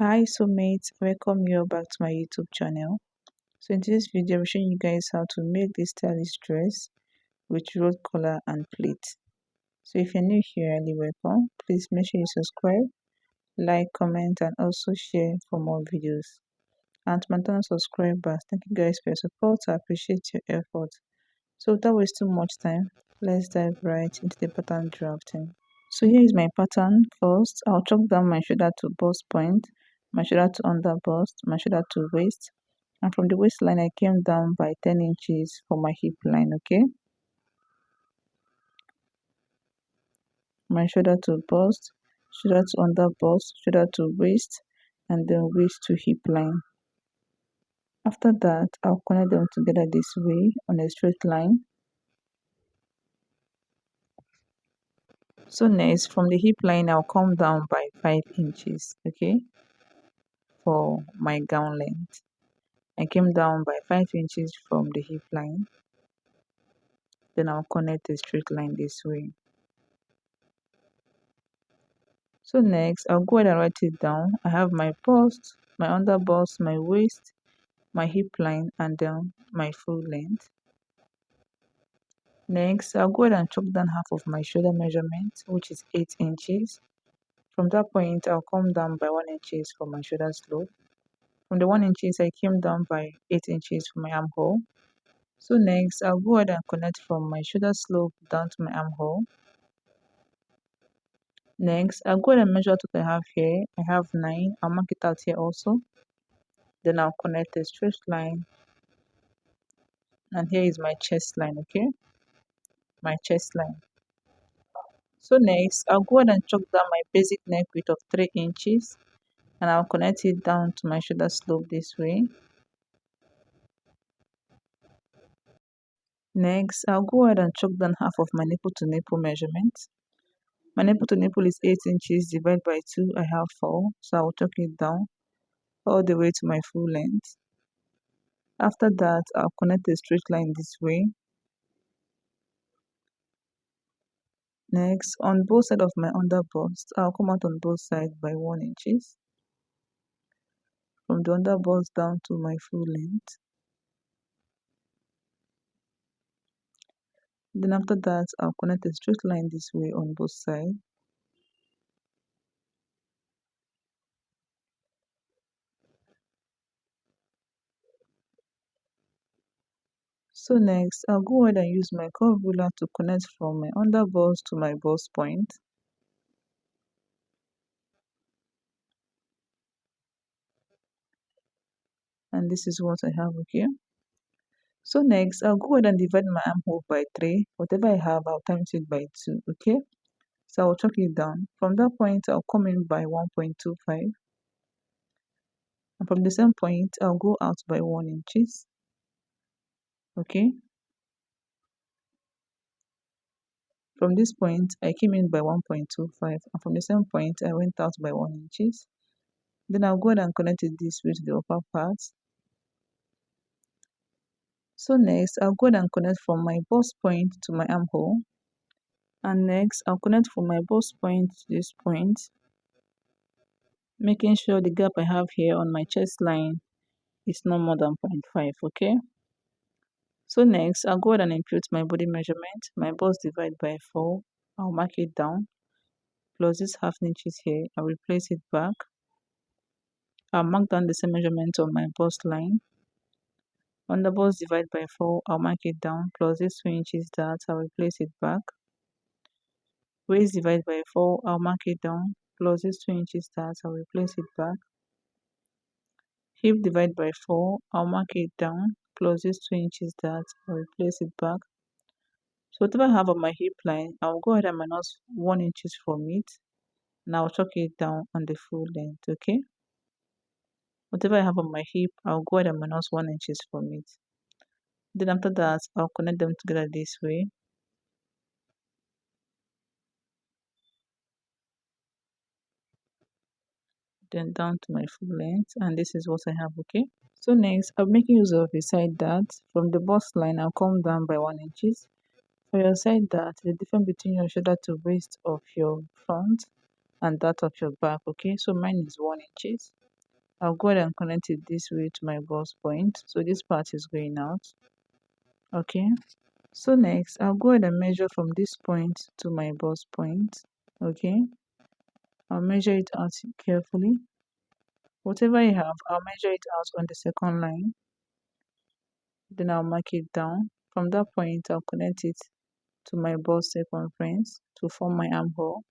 Hi soulmates, welcome you back to my YouTube channel. So in this video I'm showing you guys how to make this stylish dress with road collar and pleat. So if you're new here, highly welcome. Please make sure you subscribe, like, comment and also share for more videos. And to my channel subscribers, thank you guys for your support. I appreciate your effort. So without wasting much time, let's dive right into the pattern drafting. So here is my pattern. First, I'll chalk down my shoulder to bust point, my shoulder to under bust, my shoulder to waist, and from the waistline I came down by 10 inches for my hip line, okay? My shoulder to bust, shoulder to under bust, shoulder to waist, and then waist to hip line. After that, I'll connect them together this way on a straight line. So next, from the hip line, I'll come down by 5 inches, okay, for my gown length. I came down by 5 inches from the hip line. Then I'll connect a straight line this way. So next, I'll go ahead and write it down. I have my bust, my under bust, my waist, my hip line, and then my full length. Next, I'll go ahead and chalk down half of my shoulder measurement, which is 8 inches. From that point, I'll come down by 1 inches for my shoulder slope. From the 1 inches, I came down by 8 inches for my armhole. So next, I'll go ahead and connect from my shoulder slope down to my armhole. Next, I'll go ahead and measure what I have here. I have 9. I'll mark it out here also. Then I'll connect a straight line. And here is my chest line, okay? My chest line. So next, I'll go ahead and chalk down my basic neck width of 3 inches. And I'll connect it down to my shoulder slope this way. Next, I'll go ahead and chalk down half of my nipple to nipple measurement. My nipple to nipple is 8 inches divided by 2. I have 4. So I'll chalk it down all the way to my full length. After that, I'll connect a straight line this way. Next, on both sides of my under bust, I'll come out on both sides by 1 inches. From the under bust down to my full length. Then after that, I'll connect a straight line this way on both sides. So next, I'll go ahead and use my curve ruler to connect from my under bust to my bust point. And this is what I have here. So next, I'll go ahead and divide my armhole by 3. Whatever I have, I'll times it by 2, okay? So I'll chalk it down. From that point, I'll come in by 1.25. And from the same point, I'll go out by 1 inches. Okay? From this point, I came in by 1.25. And from the same point, I went out by 1 inches. Then I'll go ahead and connect it this way to the upper part. So next, I'll go ahead and connect from my bust point to my armhole. And next, I'll connect from my bust point to this point, making sure the gap I have here on my chest line is no more than 0.5, okay? So next, I'll go ahead and impute my body measurement. My bust divided by 4. I'll mark it down. Plus this half inches here, I'll replace it back. I'll mark down the same measurement on my bust line. On the bust divided by 4, I'll mark it down. Plus this 2 inches that, I'll replace it back. Waist divided by 4, I'll mark it down. Plus this 2 inches that, I'll replace it back. Hip divided by 4, I'll mark it down. Plus this 2 inches that, I'll replace it back. So whatever I have on my hip line, I'll go ahead and minus 1 inches from it. And I'll chalk it down on the full length, okay? Whatever I have on my hip, I'll go ahead and minus 1 inches from it. Then after that, I'll connect them together this way. Then down to my full length, and this is what I have, okay? So next, I'm making use of a side dart. From the bust line, I'll come down by 1 inches. For your side dart, the difference between your shoulder to waist of your front and that of your back, okay? So mine is 1 inches. I'll go ahead and connect it this way to my bust point. So this part is going out. Okay. So next, I'll go ahead and measure from this point to my bust point. Okay. I'll measure it out carefully. Whatever I have, I'll measure it out on the second line. Then I'll mark it down. From that point, I'll connect it to my bust circumference to form my armhole.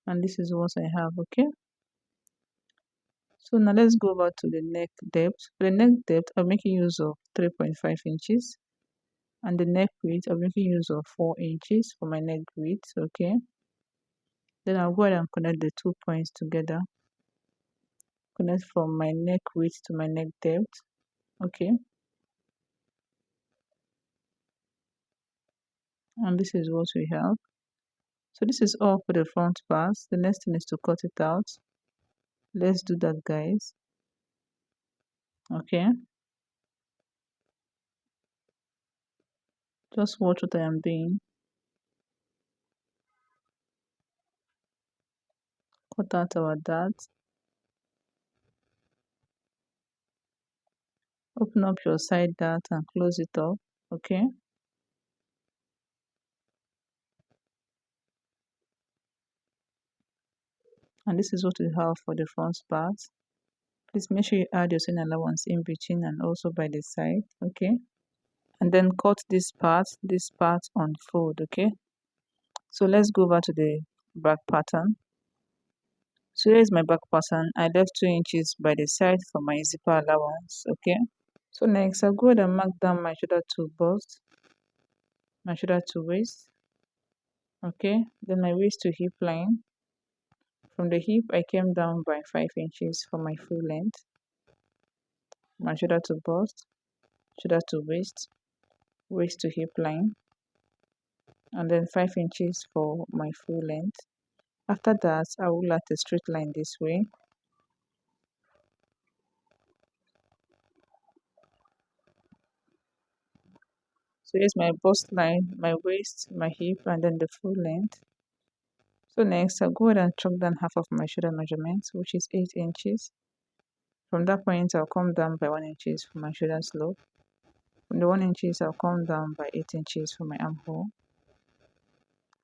And this is what I have, okay? So now let's go over to the neck depth. For the neck depth, I'm making use of 3.5 inches. And the neck width, I'm making use of 4 inches for my neck width, okay? Then I'll go ahead and connect the 2 points together. Connect from my neck width to my neck depth, okay? And this is what we have. So this is all for the front part. The next thing is to cut it out. Let's do that, guys. Okay, just watch what I am doing. Cut out our dart. Open up your side dart and close it up. Okay, and this is what we have for the front part. Please make sure you add your seam allowance in between and also by the side. Okay, and then cut this part unfold. Okay, so let's go over to the back pattern. So here is my back pattern. I left 2 inches by the side for my zipper allowance. Okay, so next I'll go ahead and mark down my shoulder to bust, my shoulder to waist. Okay, then my waist to hip line. From the hip I came down by 5 inches for my full length. My shoulder to bust, shoulder to waist, waist to hip line, and then 5 inches for my full length. After that, I will add a straight line this way. So here's my bust line, my waist, my hip, and then the full length. So next, I'll go ahead and chalk down half of my shoulder measurement, which is 8 inches. From that point, I'll come down by 1 inches for my shoulder slope. From the 1 inches, I'll come down by 8 inches for my armhole.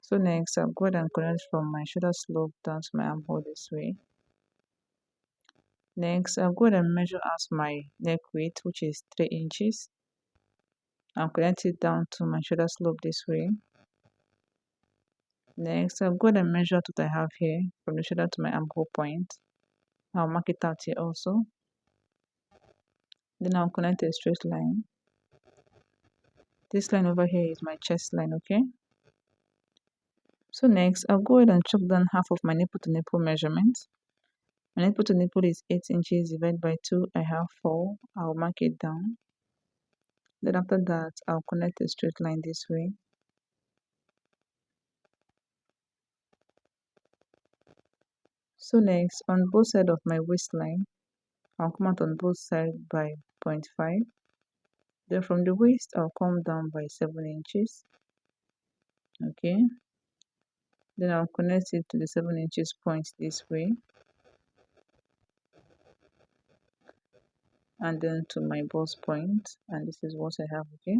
So next, I'll go ahead and connect from my shoulder slope down to my armhole this way. Next, I'll go ahead and measure out my neck width, which is 3 inches. I'll connect it down to my shoulder slope this way. Next, I'll go ahead and measure what I have here from the shoulder to my armhole point. I'll mark it out here also. Then I'll connect a straight line. This line over here is my chest line, okay? So next, I'll go ahead and chalk down half of my nipple to nipple measurement. My nipple to nipple is 8 inches divided by 2. I have 4. I'll mark it down. Then after that, I'll connect a straight line this way. So next, on both sides of my waistline, I'll come out on both sides by 0.5. Then from the waist, I'll come down by 7 inches. Okay. Then I'll connect it to the 7 inches point this way. And then to my bust point. And this is what I have, okay.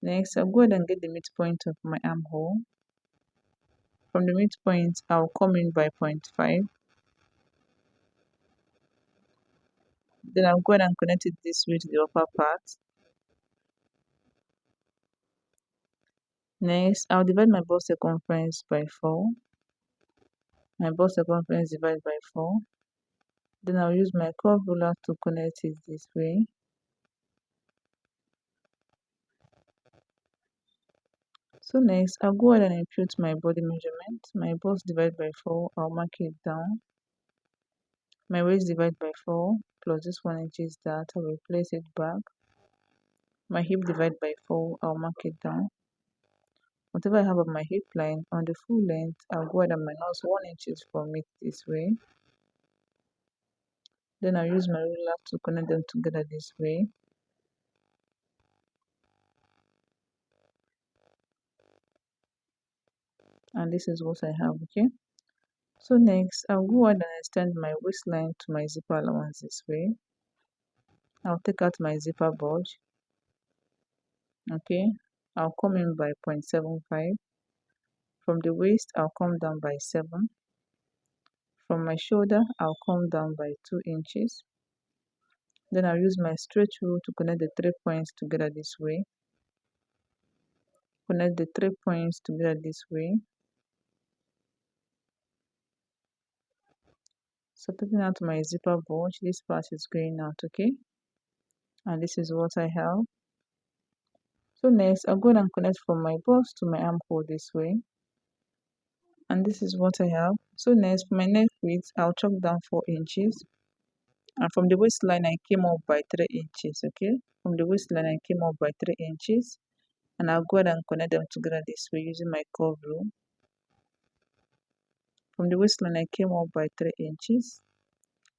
Next, I'll go ahead and get the midpoint of my armhole. From the midpoint, I'll come in by 0.5. Then I'll go ahead and connect it this way to the upper part. Next, I'll divide my bust circumference by 4. My bust circumference divided by 4. Then I'll use my curve ruler to connect it this way. So next, I'll go ahead and impute my body measurement. My bust divided by 4, I'll mark it down. My waist divided by 4 plus this 1 inches that I will place it back. My hip divided by 4, I'll mark it down. Whatever I have on my hip line, on the full length, I'll go ahead and minus 1 inches from it this way. Then I'll use my ruler to connect them together this way. And this is what I have, okay? So next, I'll go ahead and extend my waistline to my zipper allowance this way. I'll take out my zipper bulge. Okay, I'll come in by 0.75. From the waist, I'll come down by 7. From my shoulder, I'll come down by 2 inches. Then I'll use my straight rule to connect the 3 points together this way. Connect the 3 points together this way. So taking out my zipper bulge, this part is going out, okay? And this is what I have. So next, I'll go ahead and connect from my bust to my armhole this way. And this is what I have. So next, for my neck width, I'll chalk down 4 inches. And from the waistline, I came up by 3 inches, okay? From the waistline, I came up by 3 inches. And I'll go ahead and connect them together this way using my curve rule. From the waistline, I came up by 3 inches.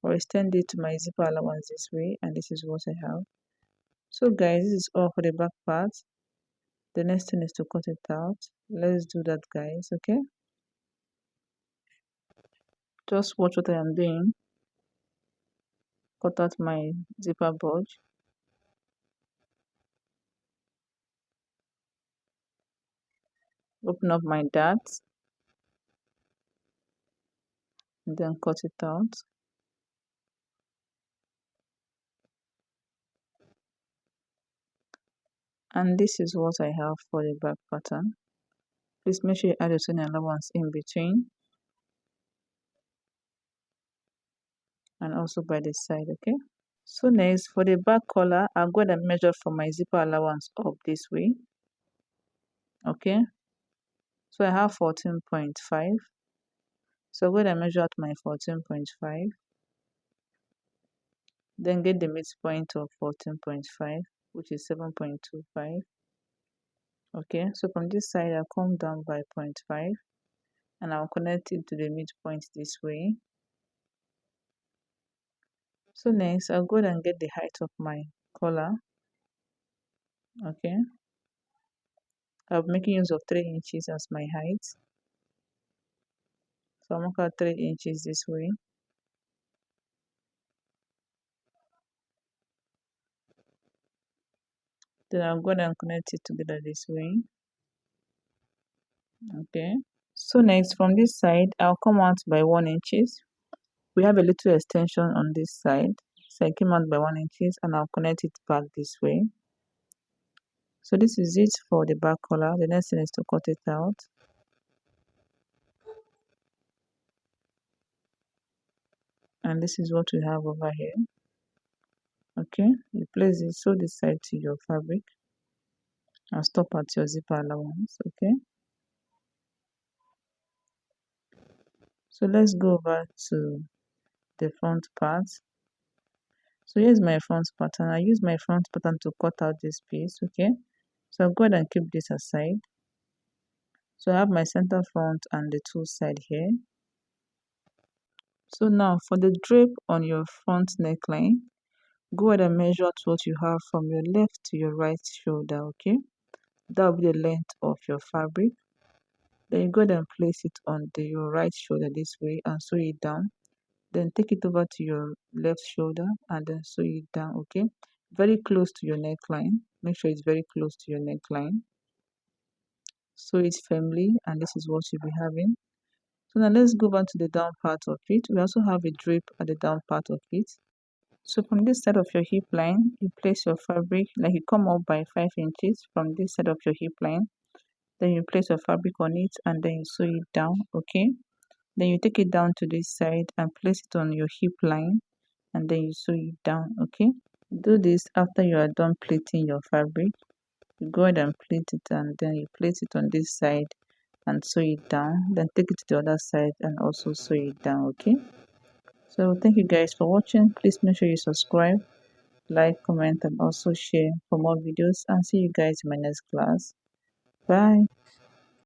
I'll extend it to my zipper allowance this way, and this is what I have. So guys, this is all for the back part. The next thing is to cut it out. Let's do that, guys, okay? Just watch what I am doing. Cut out my zipper bulge. Open up my dart. And then cut it out. And this is what I have for the back pattern. Please make sure you add your sewing allowance in between. And also by the side, okay? So next, for the back collar, I'll go ahead and measure from my zipper allowance up this way. Okay? So I have 14.5. So go ahead and measure out my 14.5. Then get the midpoint of 14.5, which is 7.25. Okay, so from this side, I'll come down by 0.5 and I'll connect it to the midpoint this way. So next, I'll go ahead and get the height of my collar. Okay, I'm making use of 3 inches as my height. So I'll mark out 3 inches this way. Then I'll go ahead and connect it together this way. Okay, so next from this side, I'll come out by 1 inches. We have a little extension on this side. So I came out by 1 inches and I'll connect it back this way. So this is it for the back collar. The next thing is to cut it out. And this is what we have over here. Okay, you place it, sew this side to your fabric and stop at your zipper allowance. Okay, so let's go over to the front part. So here's my front pattern. I use my front pattern to cut out this piece. Okay, so I'll go ahead and keep this aside. So I have my center front and the two side here. So now for the drape on your front neckline, go ahead and measure out what you have from your left to your right shoulder, okay? That will be the length of your fabric. Then you go ahead and place it on your right shoulder this way and sew it down. Then take it over to your left shoulder and then sew it down, okay? Very close to your neckline. Make sure it's very close to your neckline. Sew it firmly, and this is what you'll be having. So now let's go back to the down part of it. We also have a drape at the down part of it. So from this side of your hip line, you place your fabric, like you come up by 5 inches from this side of your hip line. Then you place your fabric on it and then you sew it down, okay? Then you take it down to this side and place it on your hip line and then you sew it down, okay? Do this after you are done pleating your fabric. You go ahead and pleat it and then you place it on this side and sew it down. Then take it to the other side and also sew it down, okay? So thank you guys for watching. Please make sure you subscribe, like, comment, and also share for more videos. And see you guys in my next class. Bye.